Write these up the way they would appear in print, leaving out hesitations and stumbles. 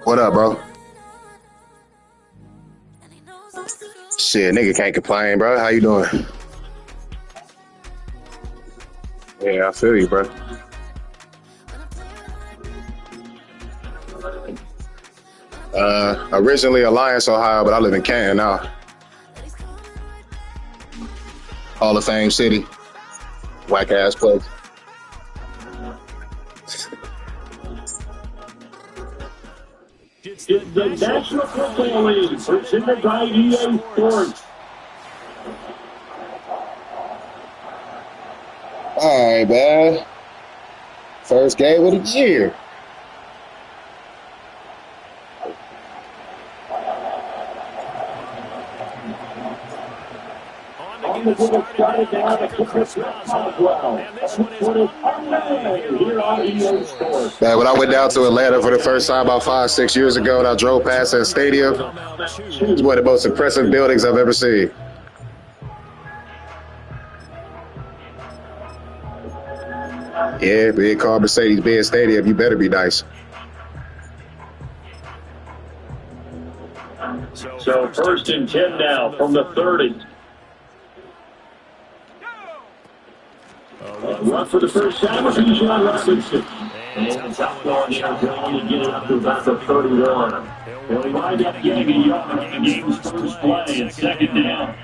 What up, bro? Shit, nigga can't complain, bro. How you doing? Yeah, I feel you, bro. Originally Alliance, Ohio, but I live in Canton now. Hall of Fame City. Whack ass place. It's the National Football League, presented by EA Sports. All right, man. First game of the year. On the started down the Christmas Roswell. And this one is underway here on EA Sports. Man, when I went down to Atlanta for the first time about 5-6 years ago, and I drove past that stadium, it's one of the most impressive buildings I've ever seen. Yeah, big car, Mercedes-Benz Stadium. You better be nice. So first and 10 now from the 30. Run for the first time with Bijan Robinson. And Southpaw here can only get it up to about the 31. Well, he might have to get a yard in the game's first play and second down.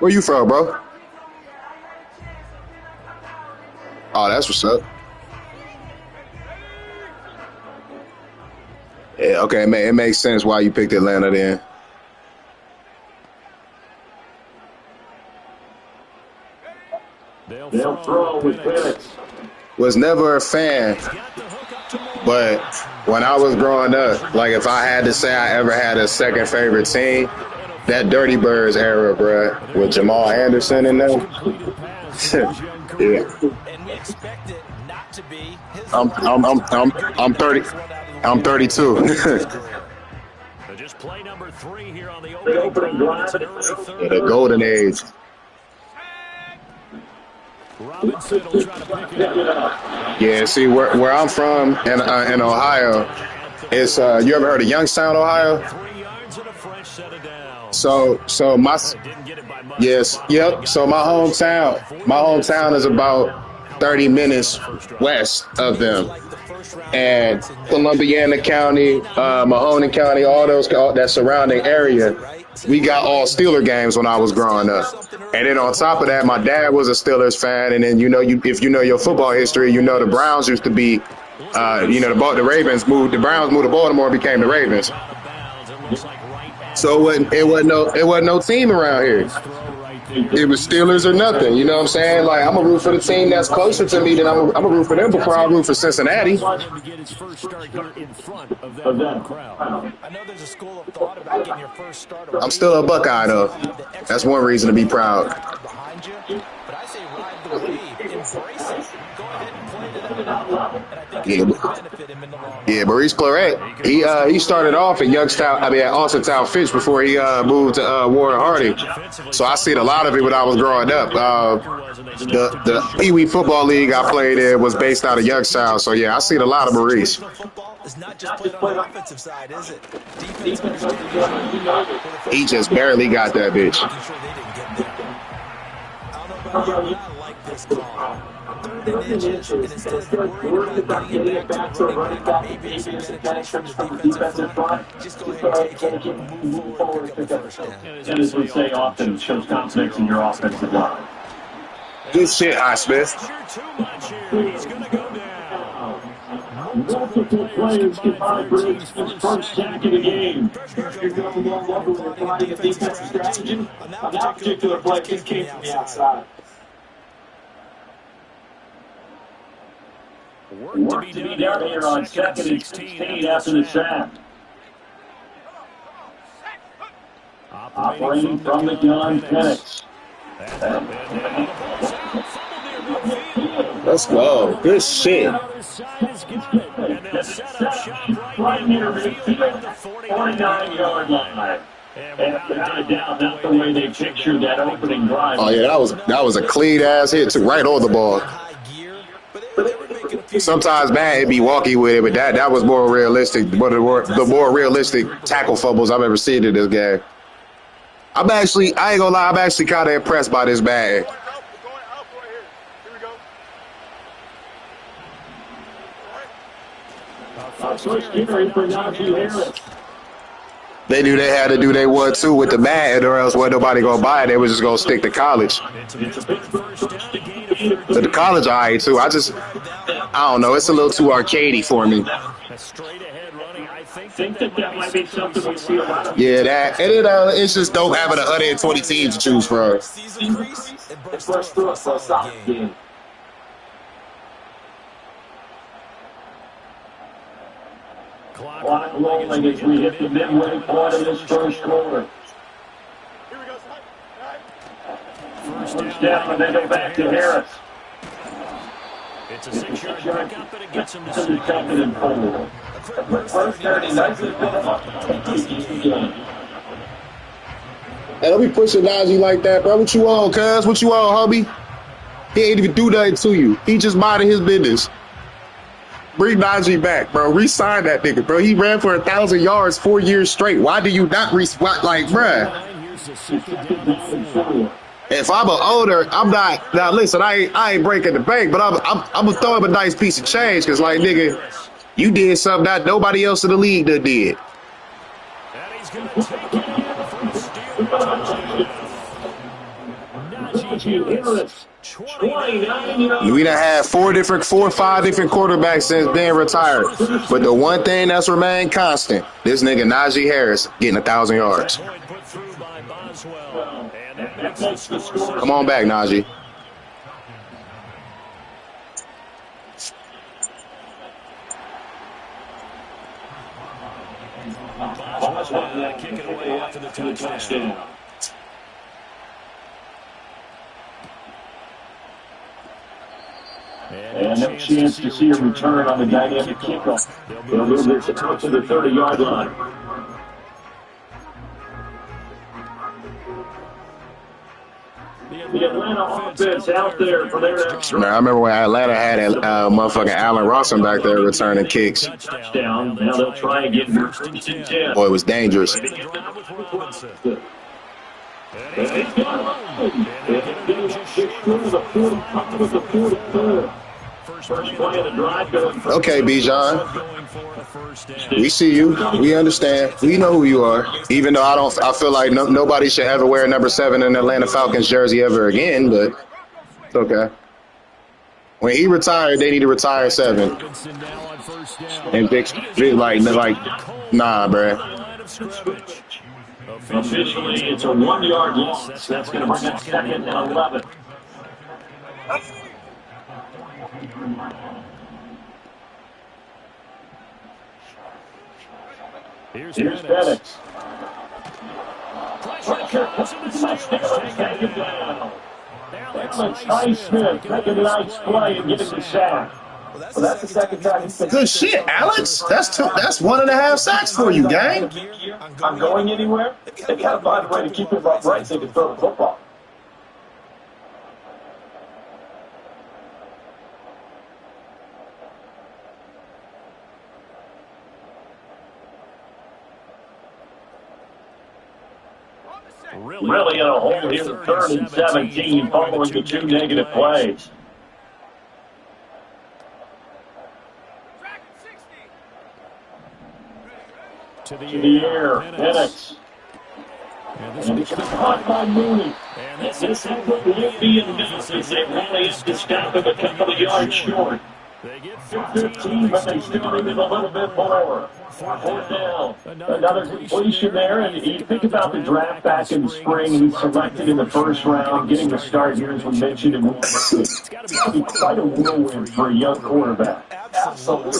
Where you from, bro? Oh, that's what's up. Yeah, okay, it makes sense why you picked Atlanta then. They'll throw with Penix. Was never a fan, but when I was growing up, like if I had to say I ever had a second favorite team, that Dirty Birds era, bruh, with Jamal Anderson in them. Yeah. I'm 30. I'm 32. Just play number 3 here on the opening drive. Yeah, the golden age. Robinson will try to pick it up. Yeah, see where I'm from in Ohio, it's you ever heard of Youngstown, Ohio? 3 yards and a fresh set of downs. So my yes, yep. So my hometown is about 30 minutes west of them. And Columbiana County, Mahoney County, all that surrounding area, we got all Steeler games when I was growing up. And then on top of that, my dad was a Steelers fan. And then, if you know your football history, the Browns used to be, the Browns moved to Baltimore and became the Ravens. So it wasn't no team around here. It was Steelers or nothing, you know what I'm saying? Like, I'm going to root for the team that's closer to me than I'm going to root for them before I root for Cincinnati. I know there's a school of thought about getting your first start. I'm still a Buckeye, though. That's one reason to be proud. Behind you, but I say ride the wave, embrace it, go ahead and play to that level. And I think it's going to benefit him in the long run. Yeah, Maurice Claret, he started off at at Austintown Finch before he moved to Warren Harding. So I seen a lot of it when I was growing up. The Pee Wee Football League I played in was based out of Youngstown. So yeah, I seen a lot of Maurice. It's not just played on the offensive side, is it? Defense, he just barely got that bitch. I like this call. 3rd inches, and instead of worrying about getting it back to running back, maybe disadvantage from the defensive front, just go ahead and take it, move forward, and pick up the first down. And as we say often, shows confidence in your offensive line. Good shit, Highsmith. He's going to go down. Multiple players can find Briggs his first sack of the game. You're going more local with finding a defensive strategy. On that particular play, it came from the outside. Work to be done here on 2nd and 16 after the sack. Operating from the gun, Penix. Let's go. Good shit. Right near midfield, 49-yard line. And without a doubt, that's the way they pictured that opening drive. Oh yeah, that was a clean ass hit, took right on the ball. Sometimes Madden be walky with it, but that was more realistic. One of the more realistic tackle fumbles I've ever seen in this game. I ain't gonna lie, I'm actually kind of impressed by this Madden. They knew they had to do their 1-2 with the Madden, or else wasn't nobody gonna buy it. They was just gonna stick to college. But the college, all right too. I don't know. It's a little too arcadey for me. I think that might be something we see a lot of. Yeah, that and it's just dope having 120 teams to choose from. Clock rolling as we hit the midway point of this first quarter. First down, and they go back to Harris. It's a 6-yard pickup, but it gets him to 2nd and 4. First 30, nicely built up. Hey, don't be pushing Najee like that, bro. What you on, cuz? What you on, hubby? He ain't even do nothing to you. He just minding his business. Bring Najee back, bro. Re-sign that nigga, bro. He ran for 1,000 yards 4 years straight. Why do you not like, bruh? If I'm an owner, I'm not. Now listen, I ain't breaking the bank, but I'm gonna throw him a nice piece of change, cause like nigga, you did something that nobody else in the league done did. And he's gonna take it in for the steal. Najee Harris. 29 yards. We done had 4 or 5 different quarterbacks since being retired. But the one thing that's remained constant, this nigga Najee Harris getting 1,000 yards. Come on back, Najee. Boswell kick it away after the touchdown. And no chance to see a return on the dynamic kickoff. They'll move this out to the 30-yard line. The Atlanta offense out there for their extra. Man, I remember when Atlanta had motherfucking Allen Robinson back there returning kicks. Touchdown. Now they'll try again here. 10. Boy, it was dangerous. Okay, Bijan. We see you. We understand. We know who you are. Even though I feel like nobody should ever wear number 7 in the Atlanta Falcons jersey ever again, but it's okay. When he retired, they need to retire 7. And big like, nah, bruh. Officially, it's a 1-yard loss. That's going to bring up 2nd and 11. Here's Penix. Pressure. Take it down. Alex Highsmith making a nice play and getting the sack. Well, that's the second time he's been Good shit, Alex. That's 1.5 sacks for you, gang. I'm going anywhere. They got to find a way to keep him upright so they can throw the football. Really in a hole here, 3rd and 17, following the 2 negative plays. To the air, Penix. And it's caught by Mooney. And this is what Luby and Memphis, they really have to stop him a couple of yards short. They get 15, but they still needed a little bit more. 4th down. Another completion there, and you think about the draft back in the spring, he's selected in the 1st round, getting the start here, as we mentioned, in it's got to be quite a whirlwind for a young quarterback. Absolutely.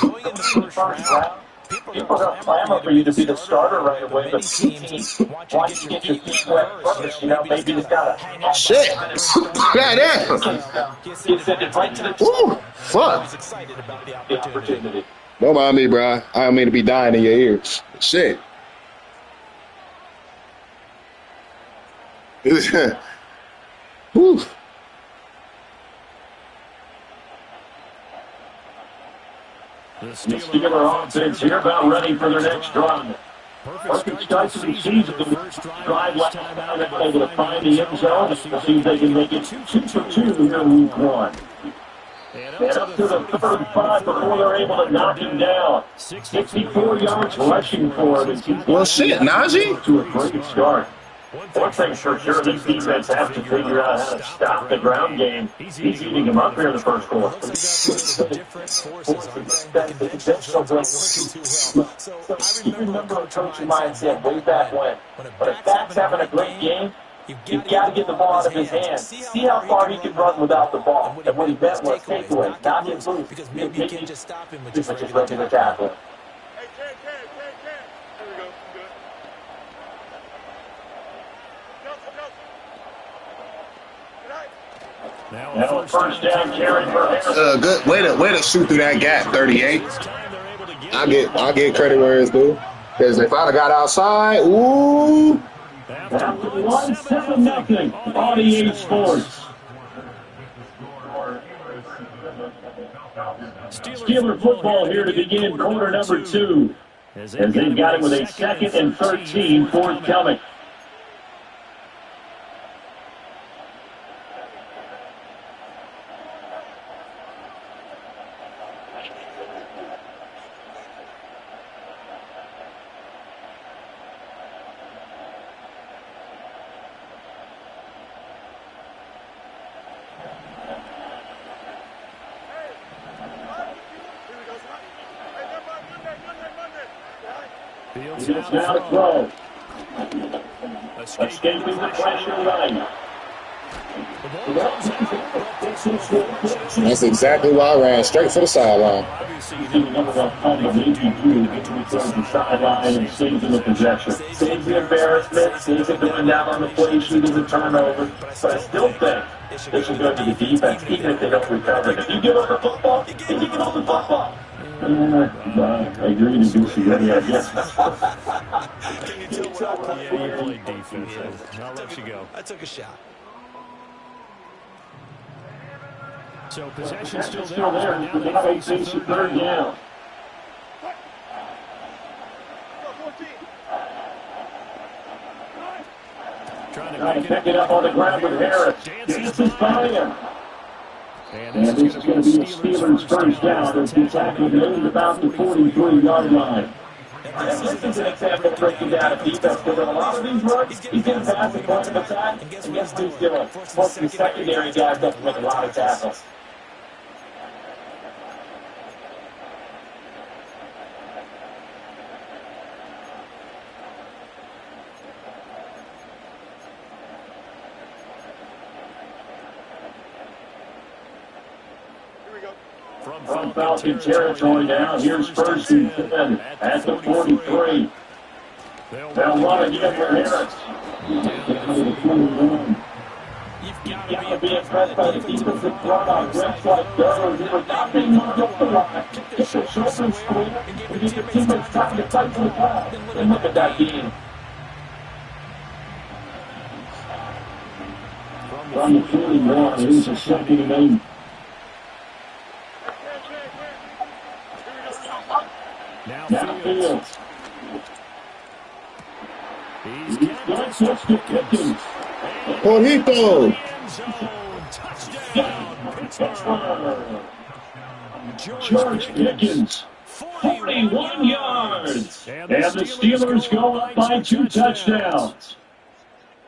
Going in the 1st round, people are going to clamor for you to be the starter right away, but once you get your feet wet first, maybe it's got to... Shit. Goddamn. Gets it right to the... Ooh, fuck. The opportunity. Don't mind me, bro. I don't mean to be dying in your ears. Shit. Whew. The Steeler offense here about ready for their next drive. Perfect start to the season. Drive last time they're able to find the end zone. Let's see if they can make it 2 for 2 here in week 1. And up to the 3rd 5 before they're able to knock him down. 64 yards rushing for him. Well, shit, Najee. To a great start. One thing for sure, this defense has to figure out how to stop the ground game. He's eating them up here in the 1st quarter. You remember a coach of mine said way back when a back's having a great game, you've got to get the ball out of his hands. See how far he can run without the ball. And what he meant was takeaway, not his move. Because maybe you can't just stop him with just ready to tackle. Now 1st down carry for Harris. Good way to shoot through that gap, 38. I get credit where it's due. Because if I'd have got outside, ooh. After 1-7-0, RDA Sports. Steeler football here to begin quarter number 2. As they've got it with a 2nd and 13 forthcoming. It's now to throw. Escaping the pressure right. That's exactly why I ran straight for the sideline. The sideline and saves in the possession. Saves the embarrassment, saves it going down on the play sheet as a turnover. But I still think they should go to the defense, even if they don't recover. If you give up the football, then you give up the football. I agree to disagree, I guess. Can you tell what I played defense? I'll let you go. I took a shot. So possession still there. Now they face your 3rd down. Trying to pick it up on the ground with Harris. Dances by him. And this is going to be a Steelers 1st down as he tackled at about the 43-yard line. And this is an example of breaking down a defense, because in a lot of these runs, he's getting past the point of attack, and guess what he's doing? Forcing the secondary guys up to make a lot of tackles. From Falcon territory now, here's 1st and 10 at the 43. They'll run again for Harris. be impressed by the defensive front on grips like those. It was not being moved up the line. Kept their shoulders square and gave their teammates time to fight for the ball. And look at that game. From the 41, it is a second and 8. Now Fields. He's got just the Pickens. Bonito. George Pickens, 41 yards. And the Steelers go up by 2 touchdowns.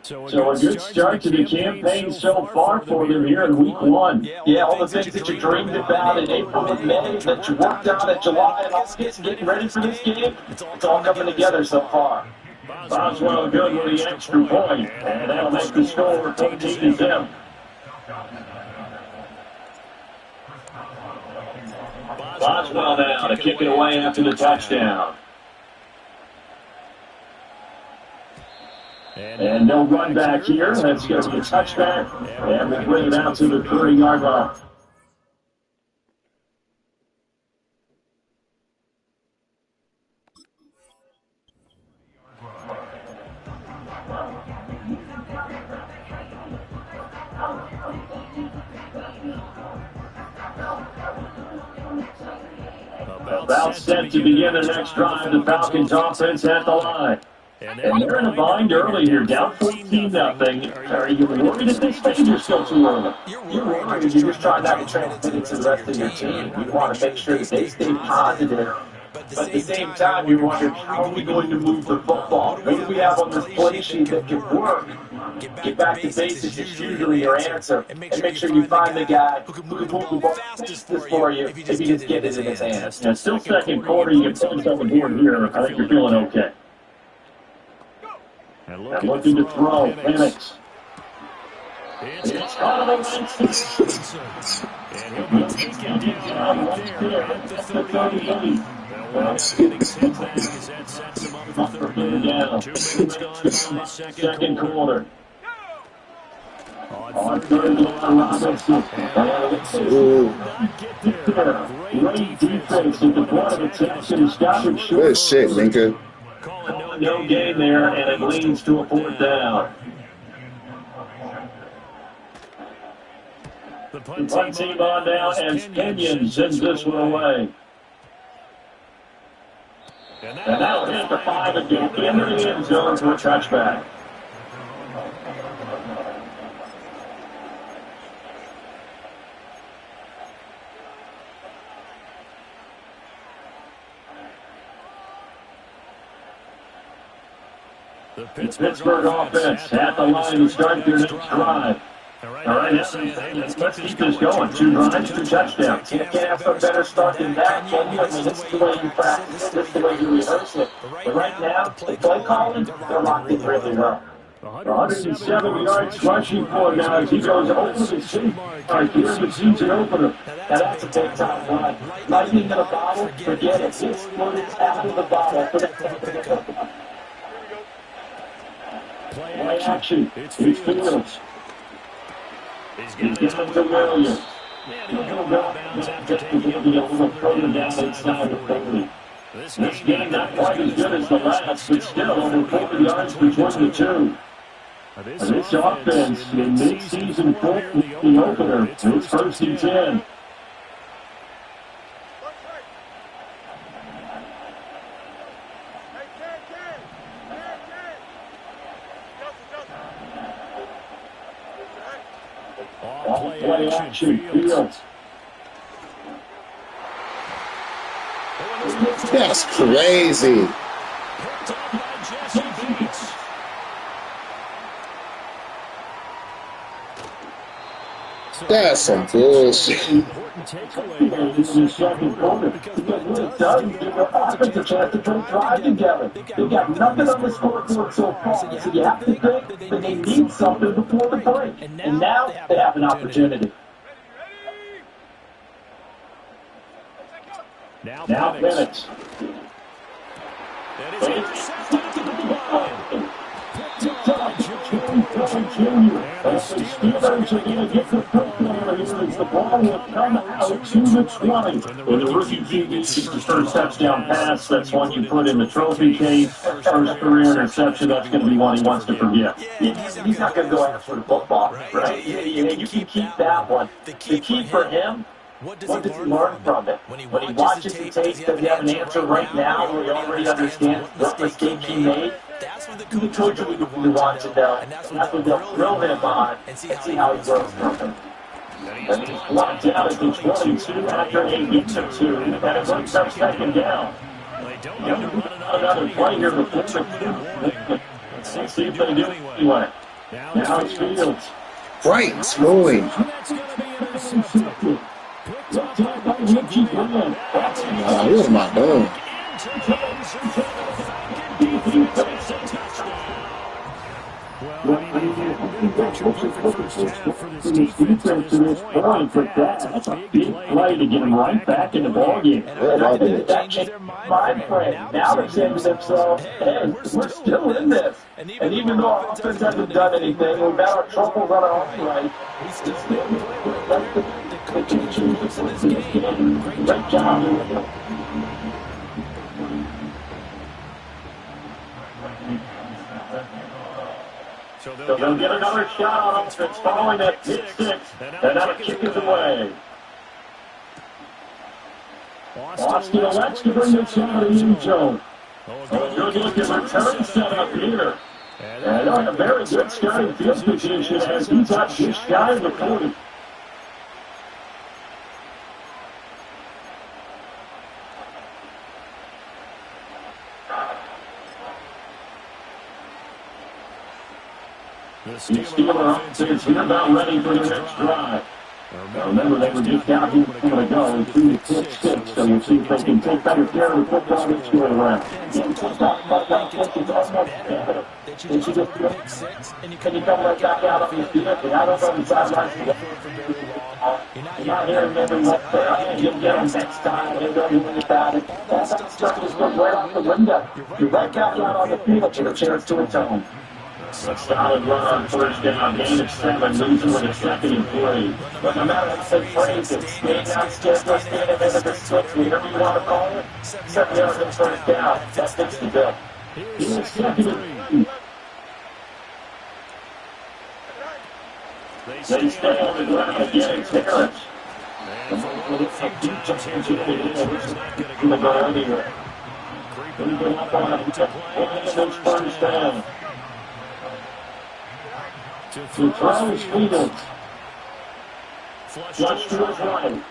So a good start to the campaign so far for them here in week 1. Yeah, all the things that you dreamed about in April and May, that you worked on in July and August, getting ready for this game, it's all coming together so far. Boswell good with the extra point, and that'll make the score 14-0. Boswell now to kick it away after the touchdown. And no run back here. That's going to be a touchback. And we'll bring it out to the 30-yard line. About set to begin the next drive. The Falcons offense at the line. And they're in a bind early here, down 14-0. Are you worried at this stage or still too early? You're worried. You're just trying not to transmit it to the rest of your team. You want to make sure that they stay positive. But at the same time, you're wondering, how are we going to move the football? What do we have on this play sheet that can work? Get back to basics is usually your answer. And make sure you find the guy who can move the ball fastest for you if he just get it in his hands. Now, still second quarter, you can put yourself on board here. I think you're feeling okay. And looking to throw, Penix. It's caught on the and he'll be taken down right there at the 38. Down. 2 minutes gone by second quarter. On third down, Robinson. Great defense at the point of attack, and he's got it short. Good shit, Lincoln. Calling no gain there, and it leads to a 4th down. The punt team on now as Kenyon sends this one away. And that'll hit the 5 again into the end zone for a touchback. The Pittsburgh offense at the line to start their next drive. All right, let's keep this going. 2 drives, 2 touchdowns. You can't have a better start than that, can you? I mean, this is the way you practice it. This is the way you rehearse it. But right now, the play calling, they're locked in really well. 107 yards rushing for guys. He goes over the seat. Here's the season opener. Now that's a big-time run. Lightning in a bottle, forget it. It's what it's out of the bottle. Play action. It's Fields. He's getting to Williams. He'll go bounds after taking a little further down inside the 30. This game not quite as good as the last, but still over 40 yards between the two. This offense in mid-season fourth, the opener, it's 1st and 10. Play action, Fields. That's crazy. That's some bullshit. In the second quarter, because what it does is give your offense a chance to put a drive together. They've got nothing on the scoreboard so far, so you have to think that they need something before the break. And now they have an opportunity. Now Penix. Jr. As the Steelers are going to get the football here as the ball will come out to the 20. And the rookie QB gets his first touchdown pass. That's one you put in the trophy case. First career interception, that's going to be one he wants to forget. He's not going to go after the football, right? You can keep that one. The key for him, what does he learn from it? When he watches the tape, does he have an answer right now where he already understands what mistake he made? That's what the coach will want to know. And that's what they'll drill him on and see how he grows from it. And he's blocked out at the 22 after a beat of 2. And it brings up second down. Another play here before the Let's see if they do anyway. Now it's Fields. Right, scrolling. What am I doing? Well, I mean, for this defense to this point, but that's a big play to get them right back in the ballgame. And I think that changed their mind frame. Now they're saying to themselves, hey, we're still in this. And even though our offense hasn't done anything, we've had our troubles on our own right, we still the coaching chooses in this game. Great job. So they'll get another shot on offense following that pick six, and now the kick is away. Austin elects to bring the shot in the end zone. Good look at return set up here. And they're in a very good starting field position as he's up just shy of the 40. The Steelers offense here about ready for the next drive. Remember, they were just down here a minute ago and 2 to 6, so we'll see if they can take better care of the football this year around. They should just do it. And you come right back out on the field. And I don't know the sidelines. You're not hearing every what they're you'll get them next time. They don't even about it. That stuff just goes right off the window. You're right back out on the field. Get a chance to atone. A solid run on first down, gain of 7, losing with a second and 3. But no matter how they phrase it, stand out, stand ahead of the switch, whatever you want to call it, 7 yards on first down, that fits the bill. Here's second and 3. They stay on the ground again, it's Harris. A deep attention in the goal here. They go up on it, first down. To throw his Fields. Flush to his right.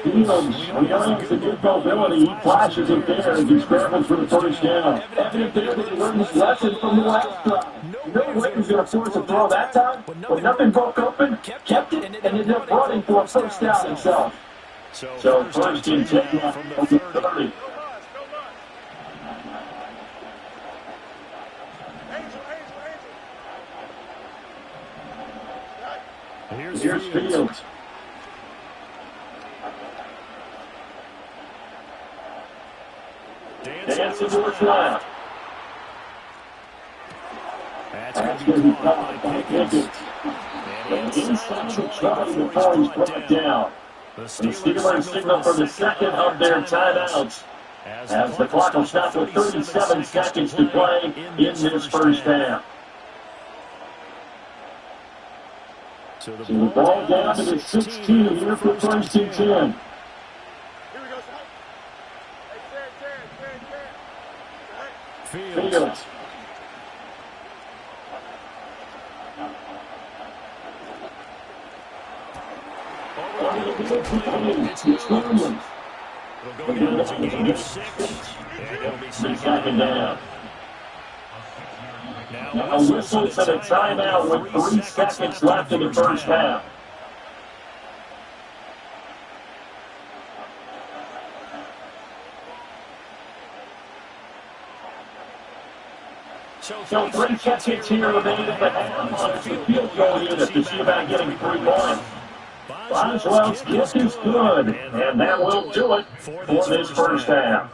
Fields realizes the good mobility. He flashes it there as he scrambles for the first down. Evident there that he learned his lesson from the last drive. No way he's going to force a throw that time, but nothing broke open, kept it, and ended up running for a first down himself. So first and 10 from the 30. Here's Fields. Dancing to his left. That's going to be caught by Pickett. And inside the try before he's brought down. The Steelers signal for the second of their timeouts as the clock will stop with 37 seconds to play in this first half. So the ball down to the 16 here for first and 10. Fields. Second down. Now a whistle for the timeout with 3 seconds left in the first half. So 3 seconds here remaining in the half on the field goal unit to see about getting 3 points. Boswell's kick is good, and that will do it for this first half.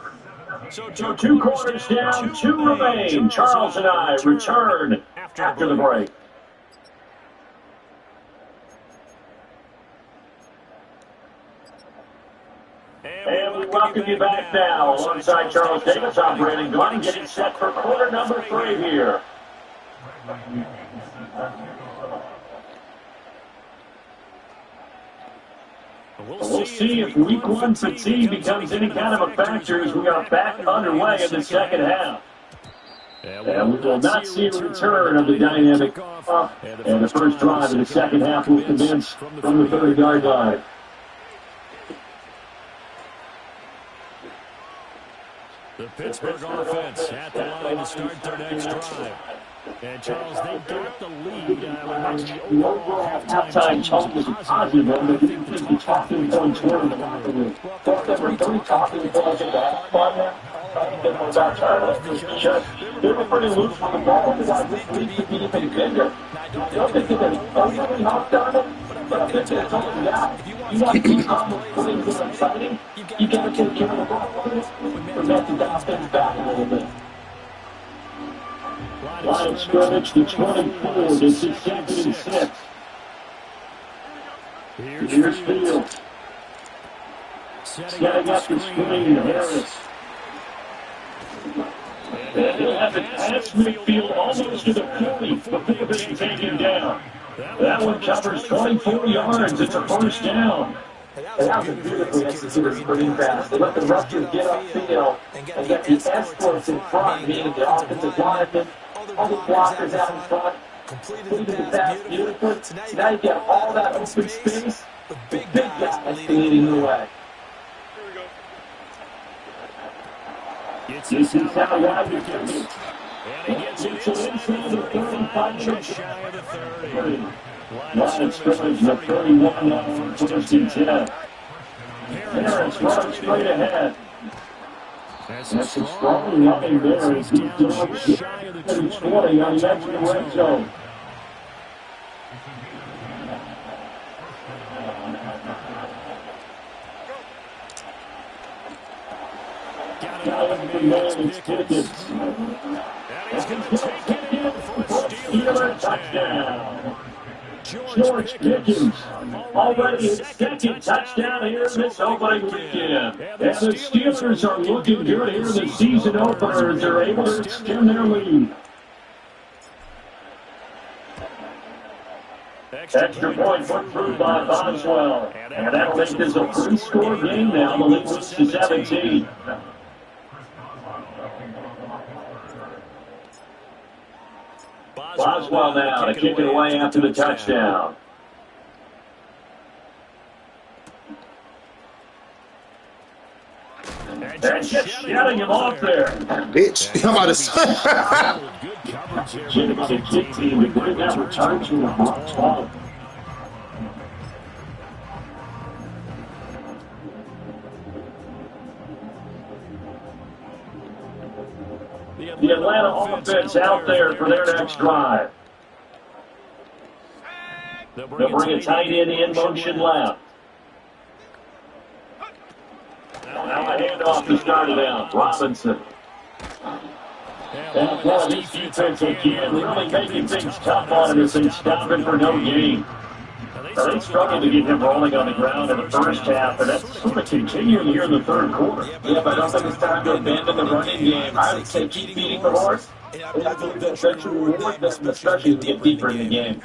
So 2 quarters down, 2 remain. Charles and I return after the break. And we welcome you back now. Alongside Charles Davis, I'm Brandon Glenn, getting set for quarter number 3 here. We'll see if week 1 fatigue becomes any kind of a factor as we are back underway in the second half. And we will not see a return of the dynamic and the first drive of the second half will commence from the 30-yard line. The Pittsburgh offense at the line to start their next drive. And Charles, they got the lead. The overall halftime total was positive, but I think the talking points were in the locker room. There were 3 talking points in that spot now. They were pretty loose on the ball. This league could be even bigger. I don't think they're overly hopped on it, but I think they're telling that. You want to play this exciting, you got to take care of the ball and let the offense back a little bit. Line of scrimmage to 24. This is 2nd and 6. Here's Fields. Setting up the screen, Harris. And he'll have it past midfield almost to the 40 before being taken down. That one covers 24 yards. It's a first down. And that was a beautifully executed screen pass. They let the rushers get upfield and get the escorts in front, meaning the offensive linemen, all the blockers out in front, completed the pass beautifully. So now you get all that open space, the big guys leading the way. This is how wide you can be. And he gets it inside the 35, just shy of the 30. Line of scrimmage, the 31 on 1st and 10. Harris runs straight ahead. That's a strong running there as he does shy of the 20 on the edge of the red zone. Got it up man, it's Pickens. And he's going to take it in for a Steeler touchdown. George Pickens already his 2nd touchdown here this opening weekend. And the Steelers are looking good here in the season opener as they're able to extend their lead. Extra point put through by Boswell. And that'll make this a 3-score game now. The lead moves to 17. Boswell now to kick it away after the touchdown. And just shutting him off there. Bitch, I'm about to say. Jimmy the kick team to bring that return to the box ball. The Atlanta offense out there for their next drive. They'll bring a tight end in motion left. Now a handoff to start it out. Robinson. And one of these defenses again really making things tough on him as they stop him for no gain. They struggled to get him rolling on the ground in the first half, and that's sort of continuing here in the third quarter. Yeah, but I don't think it's time to abandon the running game. I would say keep feeding the horse. And I believe that should reward them, especially as we get deeper in the game.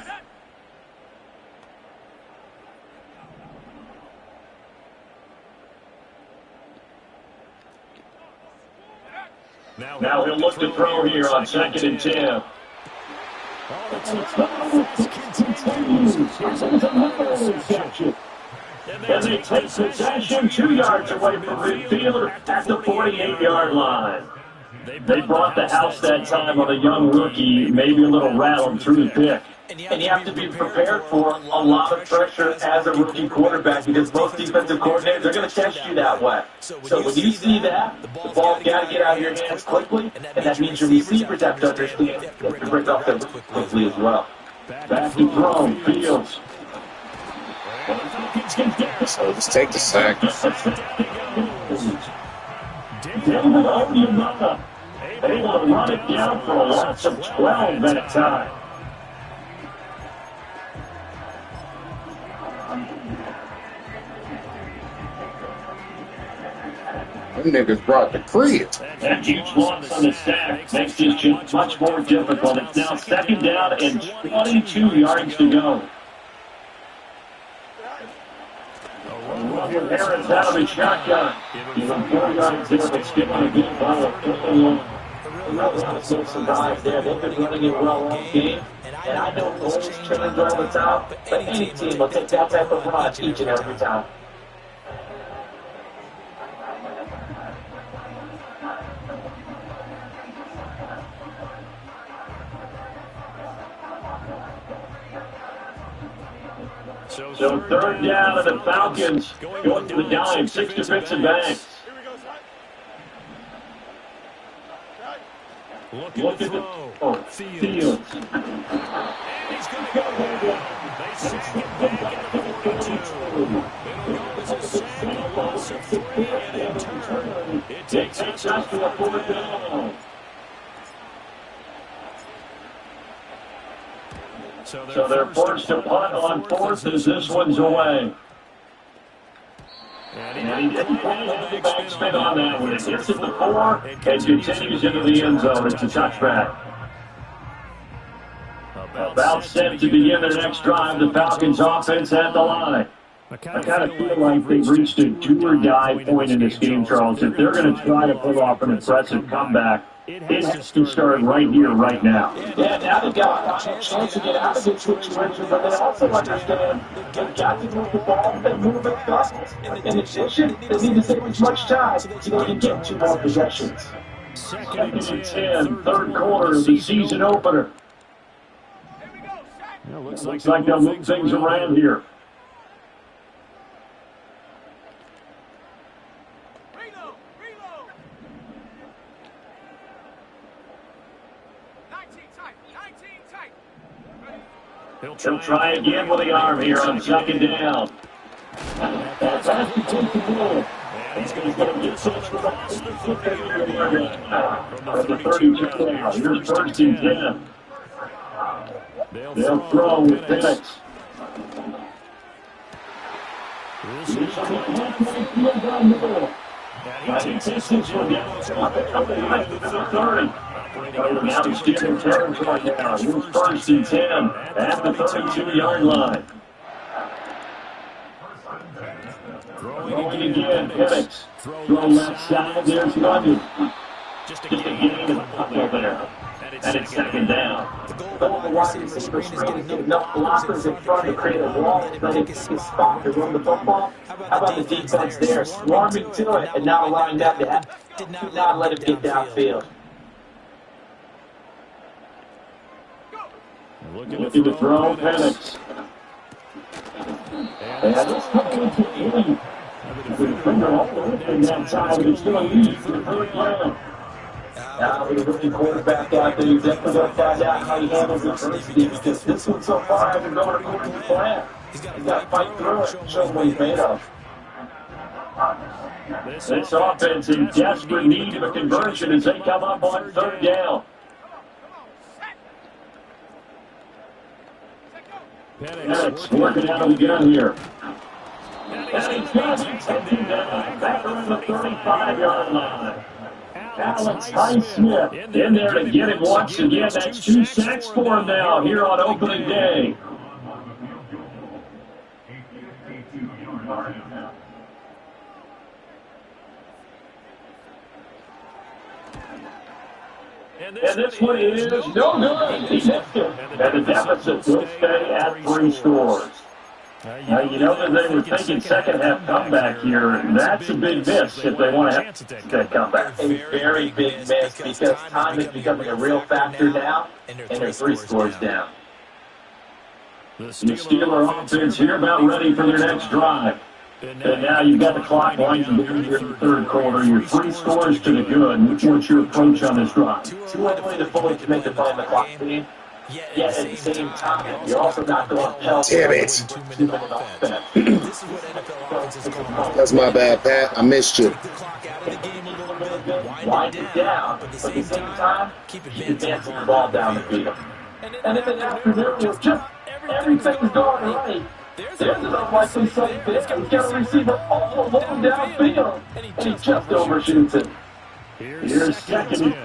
Now he'll look to throw here on 2nd and 10. And they take possession 2 yards away from midfield at the 48-yard line. They brought the house that time on a young rookie, maybe a little rattled through the pick. And you have to be prepared for a lot of pressure as a rookie quarterback because most defensive coordinators are going to test you that way. So when you see that, the ball's got to get out of your hands quickly, and that means your receivers have to understand to break off them quickly as well. Back to throw, Fields. So just take the sack. David Onyemata able to run it down for a loss of 12 that time. Them niggas brought the crib. That huge loss on the sack makes this just much more difficult. It's now 2nd down and 22 yards to go. Harris out of the shotgun. He's on 4 yards there, but still on a good ball. The Rebels have to survive there. They've been running it well all game. And I know goals change all the time, but any team will take that type of run each and every time. So 3rd down, and the Falcons going to the dime, 6 defensive backs. Look at the Fields. He's going to go. They sack it back at the 42. It'll go as a sack, a loss of 3, and in turn, it takes us to a 4th down. So they're forced to punt on 4th as this one's away. And he didn't play the backspin on that one. It gets at the 4 and continues into the end zone. It's a touchback. About set to begin their next drive. The Falcons offense at the line. I kind of feel like they've reached a do-or-die point in this game, Charles. If they're going to try to pull off an impressive comeback, it has to start right here, right now. Yeah, now they've got a chance to get out of this situation, but they also understand they've got to move the ball and move it fast. In addition, they need to save as much time so they can get 2 more possessions. 2nd and 10, 3rd quarter of the season opener. Looks like they'll move things around here. He'll try again with the arm here on 2nd down. That's after taking the ball. He's going to get such a loss from the 32 now. Here's 1st and 10. They'll throw with Penix. He takes this one down to the 30. Now he's getting territory now. Here's 1st and 10 at the 32-yard line. Throwing again, Penix. Throw left side, there's London. Just a gain of a couple there. And it's 2nd down. The goal of the wide receiver screen is getting enough blockers in front to create a wall that it gets a spot to run the football. How about the defense there? Swarming to it and not allowing that to happen. Did not let him get downfield. Look at the throw, Penix. And it's coming into the lead. The defender all the way from that side, but it's going to lead for the 3rd down. Now with a rookie quarterback out there, you're definitely going to find out how he handles the first game, because this one so far hasn't gone according to plan. He's got to fight through it and show what he's made of. This offense in desperate need of a conversion as they come up on 3rd down. Penix working out of the gun here. And he's got it back around the 35-yard line. Alex Highsmith in there to get it once again. That's 2 sacks for him now here on opening day. And this one is no good. He missed it. And the deficit will stay at 3 scores. Now, you know that they were thinking second half comeback here, and that's a big miss if they want to have that comeback. A very big miss because time is becoming a real factor now, and they're 3 scores down. The Steeler offense here about ready for their next drive. And now you've got the clock winding down here in the 3rd quarter. You're 3 scores to the good. What's your approach on this drive? Too early to fully commit to playing the clock speed. Yet at the same time, you're also not going to tell Damn it. 2-minute offense. This is what NFL offenses call. That's my bad, Pat. I missed you. Take the clock out of the game a little bit, wind it down, but at the same time, keep advancing the ball down the field. And then after there was just everything's going right. There's an unlikely sudden pitch. He's got a receiver all alone downfield, and he just overshoots it. Here's second.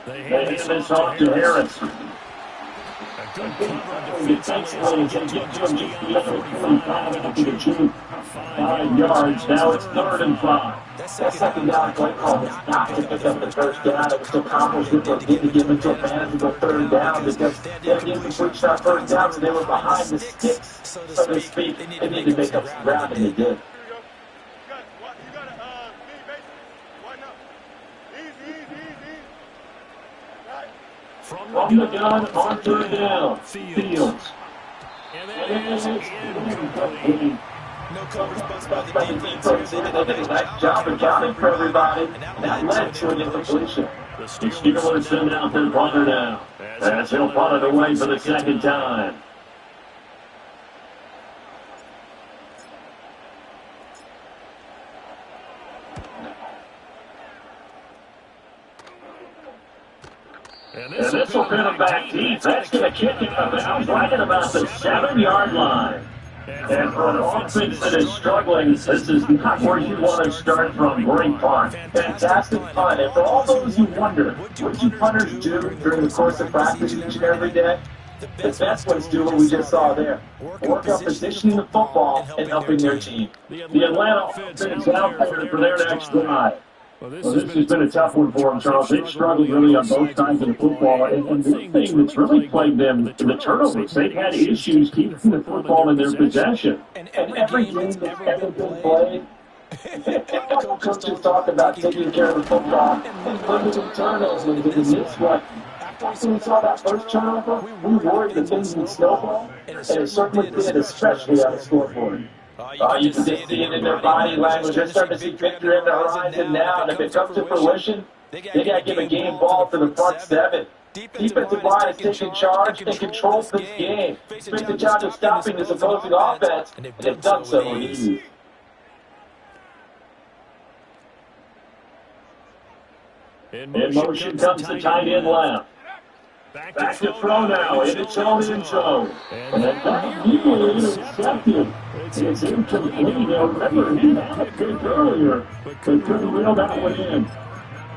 They hand this off to Harris. A good cover defensively. Gets just beyond 45 and a chance. 5 yards. Now it's 3rd and 5. That second down play call was not to pick up the first down. It was to accomplish what they did to give it to a manageable 3rd down because they didn't reach that first down and they were behind the sticks, so to speak. They needed to make up some ground, and they did. From the gun on 3rd down. Fields. And that is incomplete. No coverage bust by the defense. They did a nice job accounting for everybody, and that led to an incompletion. The Steelers send out their punter now, as he'll punt it away for the 2nd time. And this will pin him back deep. That's going to kick it out of bounds right at about the 7-yard line. And for an offense that is struggling, this is not where you want to start from. Great punt. Fantastic punt. And for all those who wonder, what you punters do during the course of practice each and every day, the best ones do what we just saw there. Work on positioning the football and helping their team. The Atlanta offense out there for their next drive. Well, this has been a tough one for them, Charles. They've struggled really on both sides of the football. And the thing that's really plagued them, the turnovers. They've had issues keeping the football in their possession. And every game that's ever been played, coaches talk about taking care of the football and limiting turnovers. And this one, after we saw that first turnover, we worried that things would snowball. And it certainly did, especially on the scoreboard. You can just see it in their body language. They're starting to see victory on the horizon now. And if it comes to fruition, they got to give a game ball to the front 7. Defensive line is taking charge and controls this game. It's been the job of stopping this opposing offense, and they've done so with ease. In motion comes the tight end left. Back to throw now, in its own end zone. And that immediately intercepted. It's incomplete. Now remember, he had a pick earlier, but couldn't reel that one in.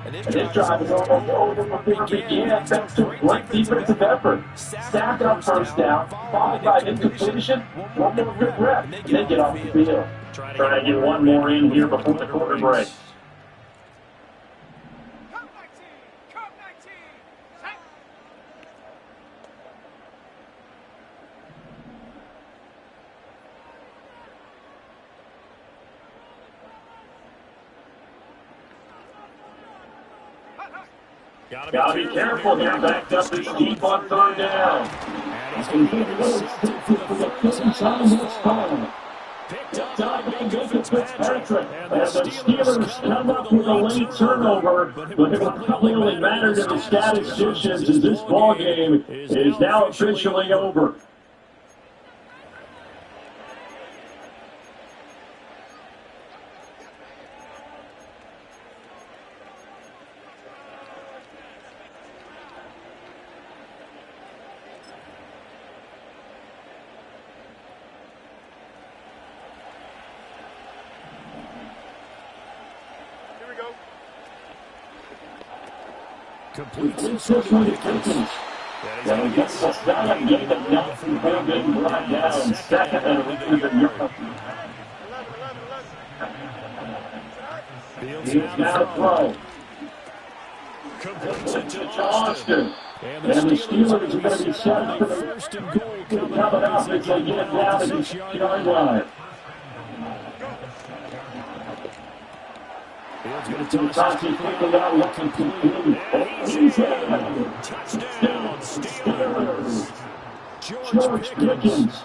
And this drive is almost over before it began, thanks to a great defensive effort. Stack up first down, followed by incompletion, one more good rep, and then get off the field. Try to get one more in here before the quarter break. Gotta be careful here, backed up this deep on 3rd down. He's going to get it for the 5th time this time. Picked up by Fitzpatrick. And the Steelers come up with a late turnover, but it will probably only matter to the statisticians as this ball game is now officially over. Complete. This one to Kitchens. That'll get us down. Get them down from Hogan. Brought down 2nd and even Europe. He's got a throw. Completes it to Austin. And the Steelers are going to be set for the first and goal coming up as they get down to the 6-yard line. To Tati quickly out, looking complete. He's in. Touchdown, Steelers. George Pickens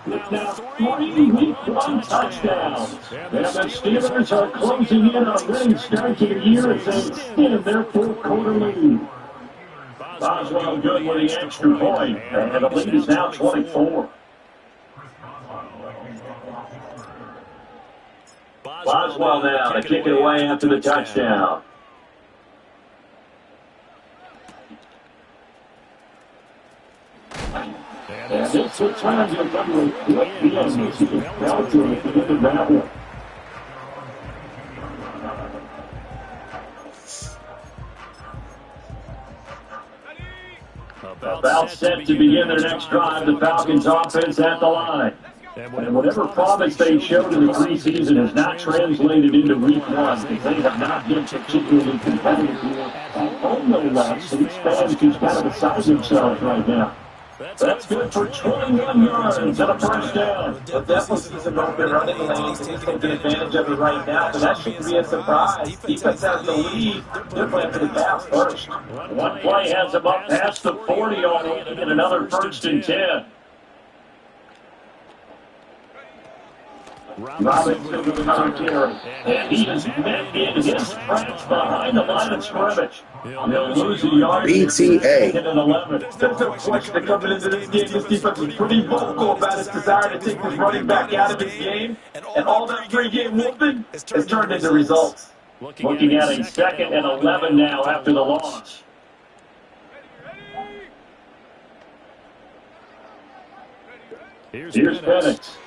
with now 3 week one touchdowns. And the Steelers are closing in on winning start to the year as they extend their 4th quarter lead. Boswell good with the extra point, and the lead is now 24. Boswell now to kick it away after the touchdown. And this returns a number of quick deals. Belgium at the end of that one. About set to begin their next drive, the Falcons offense at the line. And whatever promise they showed in the preseason has not translated into week one, because they have not been particularly competitive here at home, no less. These fans just kind of beside themselves right now. That's good for 21 yards and a first down. But definitely season open running lanes. He's taking advantage of it right now, but that shouldn't be a surprise. Defense has the lead. They're playing for the pass first. One play has them up past the 40-yard line and another first and 10. Robinson with another carry, and he is met in his tracks behind the line of scrimmage. They'll lose a yard. BTA. There's no question coming into this game. This defense was pretty vocal about its desire to take this running back out of his game, and all that three-game whooping has turned into results. Looking at a 2nd and 11 now after the loss. Here's Penix.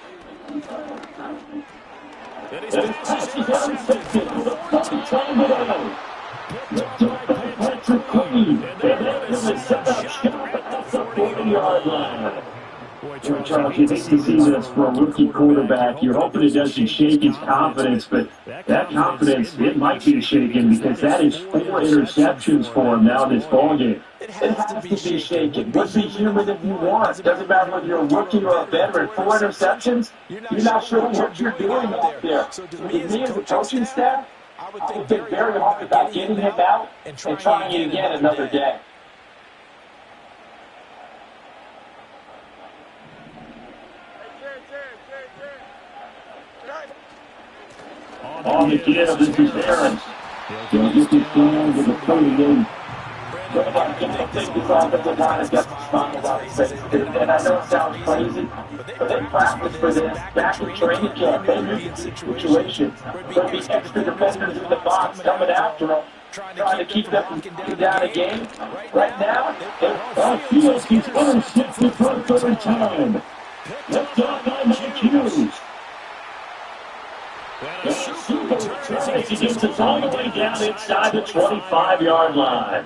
Patrick Queen, and that is a setup shot at the 40-yard line. Charles, you hate to see this for a rookie quarterback. You're hoping it doesn't shake his confidence, but that confidence, it might be shaken because that is 4 interceptions for him now in this ballgame. It has to be shaken. Be human if you want. It doesn't matter whether you're a rookie or a veteran. 4 interceptions, you're not sure what you're doing out there. So to me as a coaching staff, I would think very hard about getting him out and trying it again another day. On the kid, this is Harris. He'll get this down to the 38. And I know it sounds crazy, but they practice for this back in training camp. They knew the situation. There'll be extra defenders in the box coming after them, trying to keep them from getting down a game. Right now, Fields gets intercepted for a third time. Left off by Mike Hughes. And Super tries to get us all the way down inside the 25-yard line.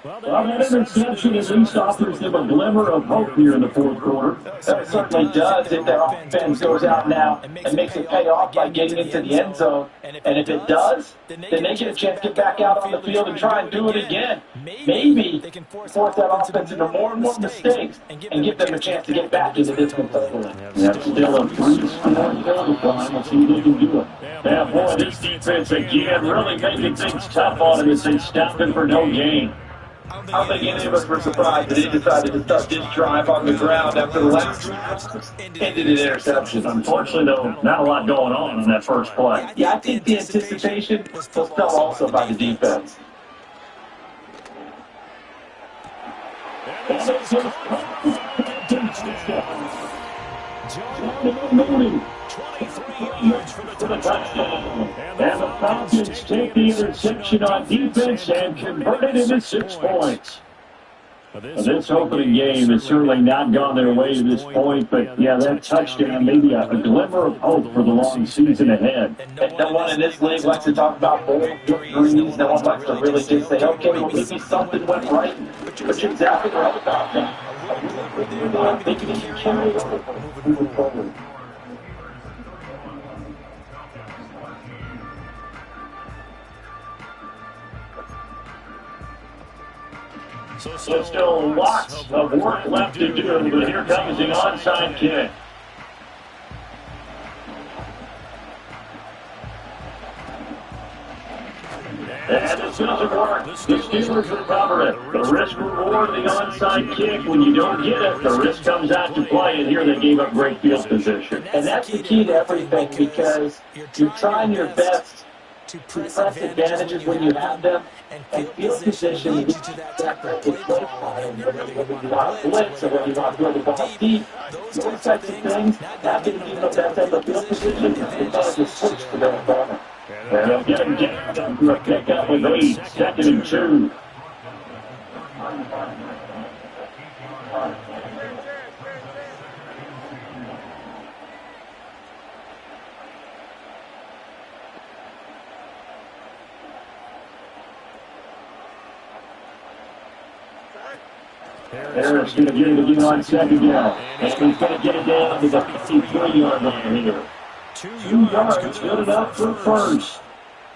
Well, that interception at least offers them a glimmer of hope here in the fourth quarter. That certainly does if their offense goes out now and makes it pay off by getting into the end zone. And if it does, then they get a chance to get back out on the field and try and do it again. Maybe they can force that offense into more and more mistakes and give them a chance to get back into this one. That's still a 3-score field climb. Let's see if they can do it. Yeah, boy, this defense again really making things tough on him as they stop him for no gain. I don't think any of us were surprised that they decided to start this drive on the ground after the last ended in interception. Unfortunately, though, not a lot going on in that first play. Yeah, I think the anticipation was felt also by the defense. Mooney, 23 yards for the touchdown. And the Falcons take the interception on defense and convert it into 6 points. This opening game has certainly not gone their way to this point, but yeah, that touchdown, maybe a glimmer of hope for the long season ahead. And no one in this league likes to talk about bold victories. No one likes to really just say, okay, well, maybe something went right. But you're exactly right about that. I think you can carry over moving forward. So still lots of work left to do, but here comes the onside kick. And it doesn't work. The Steelers recover it. The risk reward, the onside kick. When you don't get it, the risk comes out to play, and here they gave up great field position. And that's the key to everything, because you're trying your best to press advantages when you have them, and field position leads you to that type of play calling, and whether you want to blitz or whether you want to throw the ball deep, those types of things, not getting even that type of field position, the advantage is switched to their opponent. And they'll get him down for a pickup with 8, 2nd and 2. Harris going to get it again on 2nd down. And he's going to get it down to the 53-yard line here. 2 yards, good enough for first.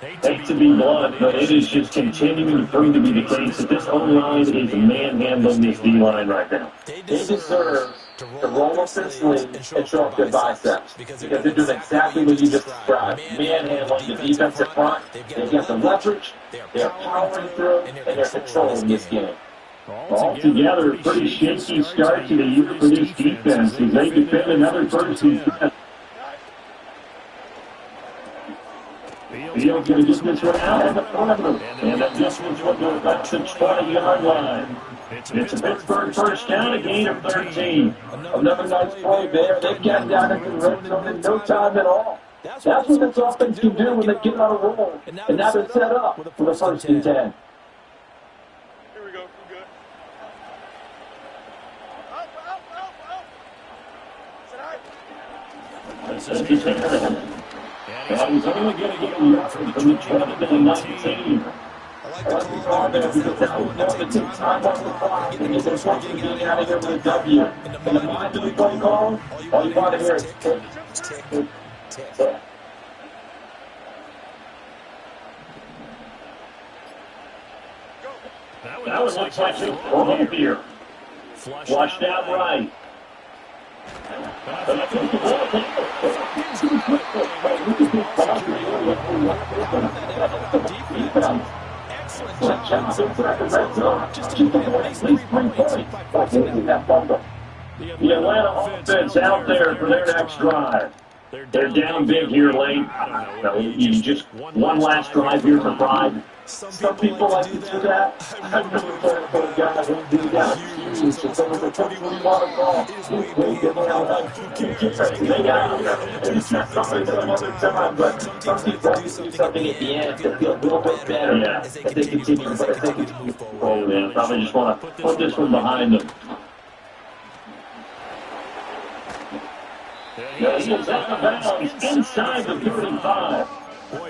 Hate to be blunt, but it is just continuing to prove to be the case that this O-line is manhandling this D-line right now. They deserve to roll up their sleeves and show up their biceps, because they're doing exactly what you just described. Manhandling the defensive front. They've got the leverage, they're powering through, and they're controlling this game. Altogether, a pretty shaky start to the year for this defense as they defend another first and 10. Field's going to get this one out of the perimeter, and this one's going to go back to the 20-yard line. It's a Pittsburgh first down, a gain of 13. Another nice play there. They've gotten down into the red zone in no time at all. That's what this offense can do when they get on a roll. And now they're set up for the first and 10. And he's only going to get a yard from the 20 to the 19. I like the call there because that will never take time off the clock. And they're trying to get out of here with a W. And the mind of the play call, all you want to hear is tick, tick, tick. That one looks like a throw here. Flushed out right. The Atlanta offense out there for their next drive. They're down big here late. You just one last drive here for pride. Some people like to do that. I've never heard of a guy who do that. It's over 21 ball. They got it. It's not something some other time, but some people do something at the end to feel a little bit better as they continue to move forward. Oh, man, probably just want to put this one behind them. He's out of bounds inside the 35.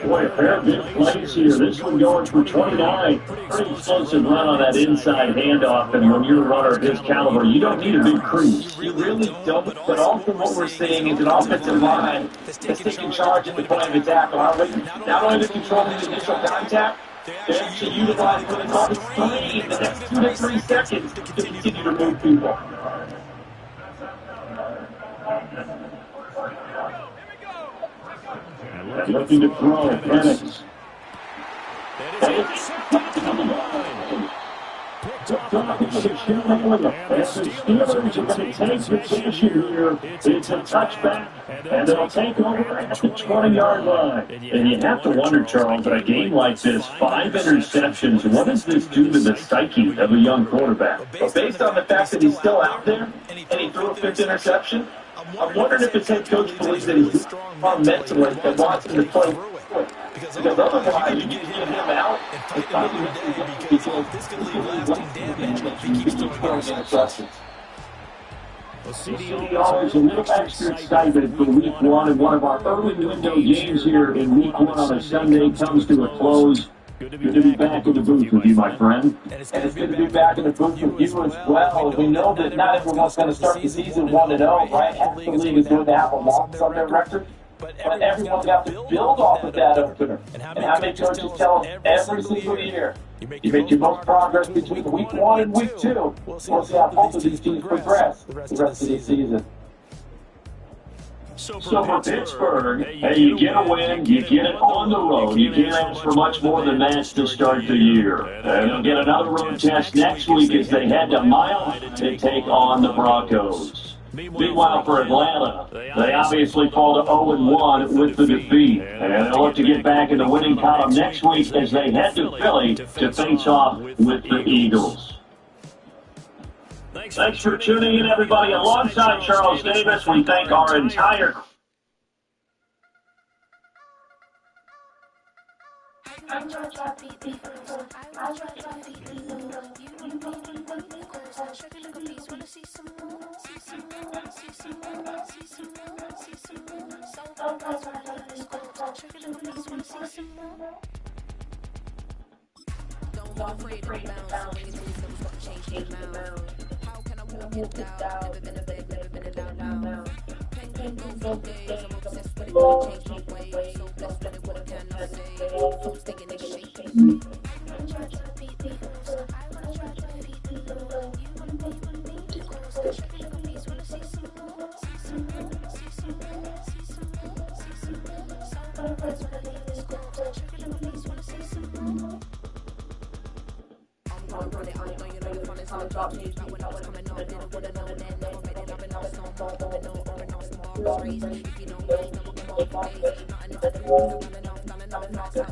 Boy, a pair of big plays here. This one going for 29. Pretty explosive run on that inside handoff. And when you're a runner of his caliber, you don't need a big crease. You really don't. But often what we're seeing is an offensive line that's taking charge in the point of attack. Not only to control the initial contact, they actually utilize what they call the screen the next 2 to 3 seconds to continue to move people. Looking to throw, Penix. It's a touchback, and they'll take over at the 20-yard line. And you have to wonder, Charles, in a game like this, 5 interceptions, what does this do to the psyche of a young quarterback? Well, based on the fact that he's still out there, and he threw a 5th interception, I'm wondering if his head coach believes that he's strong mentally and wants him to play. Because otherwise, you get him out, it's probably because this could leave lasting damage if he keeps throwing interceptions. City offers a little extra excitement for Week 1, and one of our early window games here in Week 1 on a Sunday comes to a close. Good to be back in the booth with you, my friend. And it's good to be back in the booth with you as well. We know that not everyone's going to start the season 1-0, right? Half the league is going to have a loss on their record. But everyone's got to build off of that opener. And how many coaches tell us every single year, you make your most progress between Week 1 and Week 2. We'll see how both of these teams progress the rest of the season. So for Pittsburgh, hey, you get a win, you get it on the road. You can't ask for much more than that to start the year. And they'll get another road test next week as they head to Miami to take on the Broncos. Meanwhile, for Atlanta, they obviously fall to 0-1 with the defeat. And they'll look to get back in the winning column next week as they head to Philly to face off with the Eagles. Thanks for tuning in, everybody. Alongside Charles Davis, we thank our entire Don't be afraid to bounce. When you lose, never stop changing the amount. How can I walk it down? Never been a bed, never been a down. Can go for days. I'm obsessed with it, can't change my ways. So blessed with it, what can I say? Folks thinking they shake. I wanna try to beat the goals. I wanna try to beat the goals. You wanna beat the goals. Shake it like a piece, wanna see some more. See some more, see some more, see some more, see some more. So that's what I leave this goal. Shake it like a piece, wanna see some more. I'm run it, I know you know you're fun, it's all drop news. Back when I was coming up, didn't wanna know, then never made it up, and now it's on more, going on, some more race. If you know me, never come on, nothing is better, I'm enough,